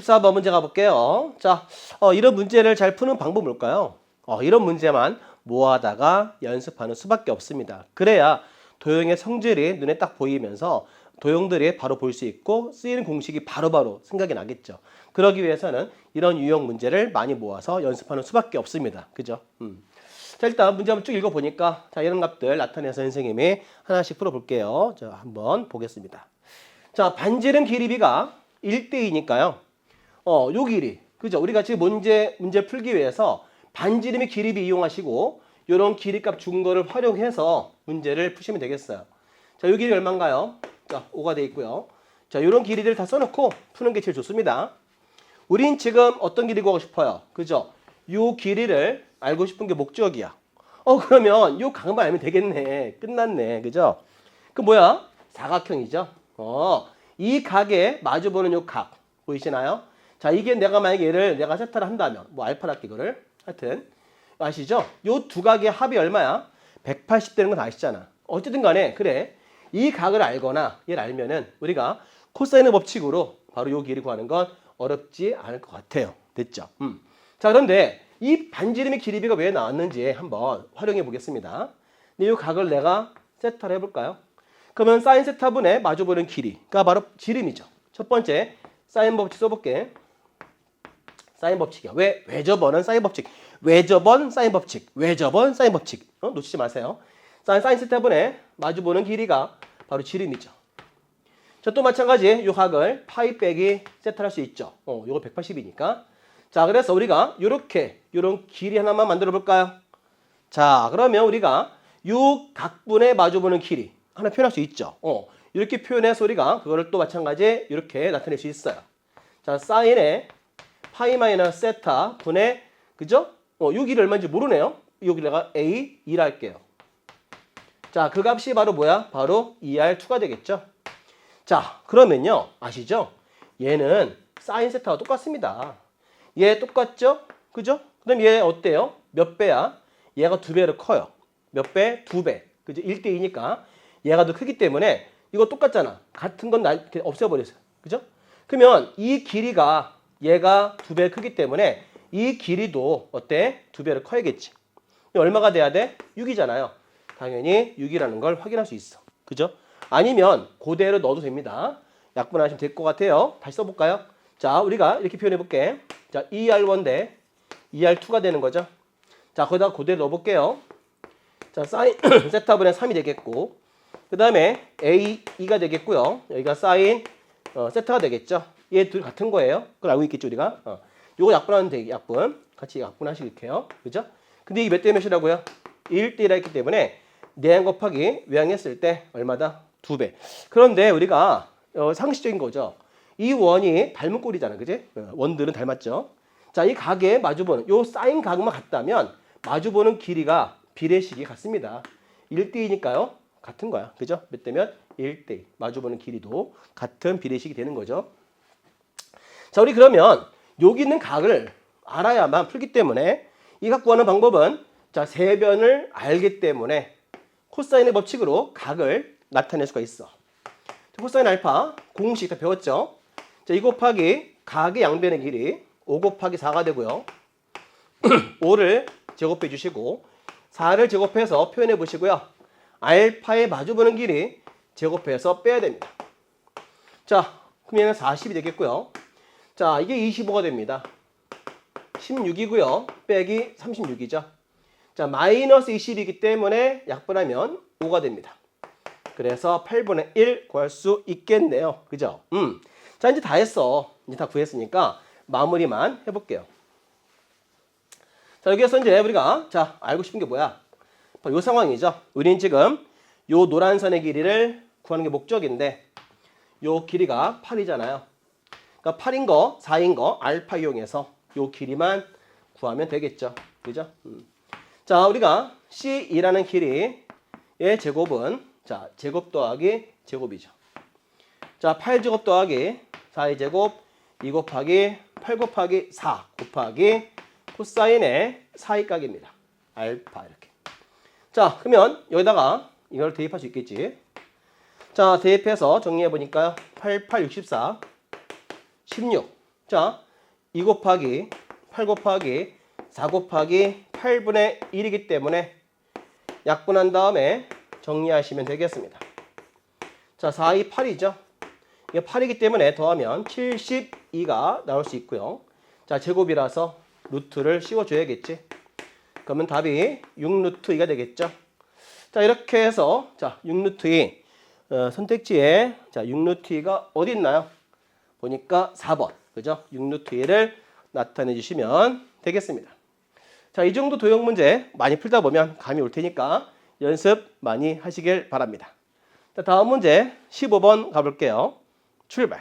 14번 문제 가볼게요. 자, 이런 문제를 잘 푸는 방법은 뭘까요? 이런 문제만 모아다가 연습하는 수밖에 없습니다. 그래야 도형의 성질이 눈에 딱 보이면서 도형들이 바로 볼 수 있고 쓰이는 공식이 바로바로 생각이 나겠죠. 그러기 위해서는 이런 유형 문제를 많이 모아서 연습하는 수밖에 없습니다. 그죠? 자, 일단 문제 한번 쭉 읽어보니까 자, 이런 값들 나타내서 선생님이 하나씩 풀어볼게요. 자, 한번 보겠습니다. 자, 반지름 길이비가 1대2니까요. 요 길이. 그죠? 우리가 지금 문제 풀기 위해서 반지름의 길이비 이용하시고 요런 길이값 준 거를 활용해서 문제를 푸시면 되겠어요. 자, 요 길이 얼마인가요? 자, 5가 돼 있고요. 자, 요런 길이들 다 써놓고 푸는 게 제일 좋습니다. 우린 지금 어떤 길이 구하고 싶어요? 그죠? 요 길이를 알고 싶은 게 목적이야. 그러면 요 각만 알면 되겠네. 끝났네. 그죠? 그 뭐야? 사각형이죠. 이 각에 마주보는 요 각. 보이시나요? 자, 이게 내가 만약에 얘를 내가 세타를 한다면, 뭐 알파를 할게, 이거를. 하여튼. 아시죠? 요 두 각의 합이 얼마야? 180 되는 건 다 아시잖아. 어쨌든 간에, 그래. 이 각을 알거나 얘를 알면은 우리가 코사인의 법칙으로 바로 요 길이 구하는 건 어렵지 않을 것 같아요. 됐죠? 자, 그런데 이 반지름의 길이비가 왜 나왔는지 한번 활용해 보겠습니다. 이 각을 내가 세타를 해볼까요? 그러면 사인 세타분의 마주보는 길이가 바로 지름이죠. 첫 번째 사인 법칙 써볼게. 사인 법칙이야. 왜 저번은 사인 법칙. 왜 저번 사인 법칙. 왜 저번 사인 법칙. 놓치지 마세요. 사인 세타분의 마주보는 길이가 바로 지름이죠. 자, 또 마찬가지 요 각을 파이 빼기 세타를 할 수 있죠. 요거 180이니까. 자, 그래서 우리가 요런 길이 하나만 만들어 볼까요? 자, 그러면 우리가 요 각분의 마주보는 길이 하나 표현할 수 있죠. 이렇게 표현해서 우리가 그거를 또 마찬가지 이렇게 나타낼 수 있어요. 자, 사인의 파이 마이너스 세타 분의 그죠? 요 길이 얼마인지 모르네요. 요 길이 내가 A 2라 할게요. 자, 그 값이 바로 뭐야? 바로 2R2가 되겠죠. 자, 그러면요. 아시죠? 얘는 사인 세타와 똑같습니다. 얘 똑같죠? 그죠? 그럼 얘 어때요? 몇 배야? 얘가 2배로 커요. 몇 배? 2배. 그죠? 1대2니까 얘가 더 크기 때문에 이거 똑같잖아. 같은 건 없애버렸어요. 그죠? 그러면 이 길이가 얘가 2배 크기 때문에 이 길이도 어때? 2배로 커야겠지. 얼마가 돼야 돼? 6이잖아요. 당연히 6이라는 걸 확인할 수 있어. 그죠? 아니면 그대로 넣어도 됩니다. 약분하시면 될 것 같아요. 다시 써볼까요? 자, 우리가 이렇게 표현해볼게. 자, 2R1 대 2R2가 되는 거죠. 자, 거기다가 그대로 넣어볼게요. 자, 사인 세타분의 3이 되겠고 그 다음에 A2가 되겠고요. 여기가 사인 세타가 되겠죠. 얘 둘 같은 거예요. 그걸 알고 있겠죠, 우리가. 요거 약분하면 되게 약분. 같이 약분하시게요. 그죠? 근데 이게 몇 대 몇이라고요? 1대1라 했기 때문에 내항 곱하기 외항했을 때 얼마다? 2배. 그런데 우리가 상식적인 거죠. 이 원이 닮은 꼴이잖아. 그지? 원들은 닮았죠. 자, 이 각에 마주보는 요 사인 각만 같다면 마주보는 길이가 비례식이 같습니다. 1대2니까요. 같은 거야. 그죠? 몇 대면? 1대2. 마주보는 길이도 같은 비례식이 되는 거죠. 자, 우리 그러면 여기 있는 각을 알아야만 풀기 때문에 이 각 구하는 방법은 자, 세변을 알기 때문에 코사인의 법칙으로 각을 나타낼 수가 있어. 코사인 알파 공식 다 배웠죠? 자, 2 곱하기 각의 양변의 길이 5 곱하기 4가 되고요. 5를 제곱해 주시고 4를 제곱해서 표현해 보시고요. 알파에 마주보는 길이 제곱해서 빼야 됩니다. 자, 그럼 얘는 40이 되겠고요. 자, 이게 25가 됩니다. 16이고요. 빼기 36이죠. 자, 마이너스 20이기 때문에 약분하면 5가 됩니다. 그래서 8분의 1 구할 수 있겠네요. 그죠? 자, 이제 다 했어. 이제 다 구했으니까 마무리만 해볼게요. 자, 여기에서 이제 우리가 자, 알고 싶은 게 뭐야? 요 상황이죠. 우린 지금 요 노란 선의 길이를 구하는 게 목적인데 요 길이가 8이잖아요. 그러니까 8인 거, 4인 거 알파 이용해서 요 길이만 구하면 되겠죠. 그죠? 자, 우리가 C2라는 길이의 제곱은 자, 제곱 더하기 제곱이죠. 자, 8제곱 더하기 4의 제곱 2 곱하기 8 곱하기 4 곱하기 코사인의 4의 각입니다. 알파 이렇게. 자, 그러면 여기다가 이걸 대입할 수 있겠지. 자, 대입해서 정리해 보니까요. 8, 8, 64, 16. 자, 2 곱하기 8 곱하기 4 곱하기 8분의 1이기 때문에 약분한 다음에 정리하시면 되겠습니다. 자, 4, 2, 8이죠. 이게 8이기 때문에 더하면 72가 나올 수 있고요. 자, 제곱이라서 루트를 씌워줘야겠지. 그러면 답이 6루트 2가 되겠죠. 자, 이렇게 해서 자 6루트 2 선택지에 자 6루트 2가 어디 있나요? 보니까 4번. 그죠? 6루트 2를 나타내 주시면 되겠습니다. 자, 이 정도 도형 문제 많이 풀다 보면 감이 올 테니까 연습 많이 하시길 바랍니다. 자, 다음 문제 15번 가볼게요. 출발.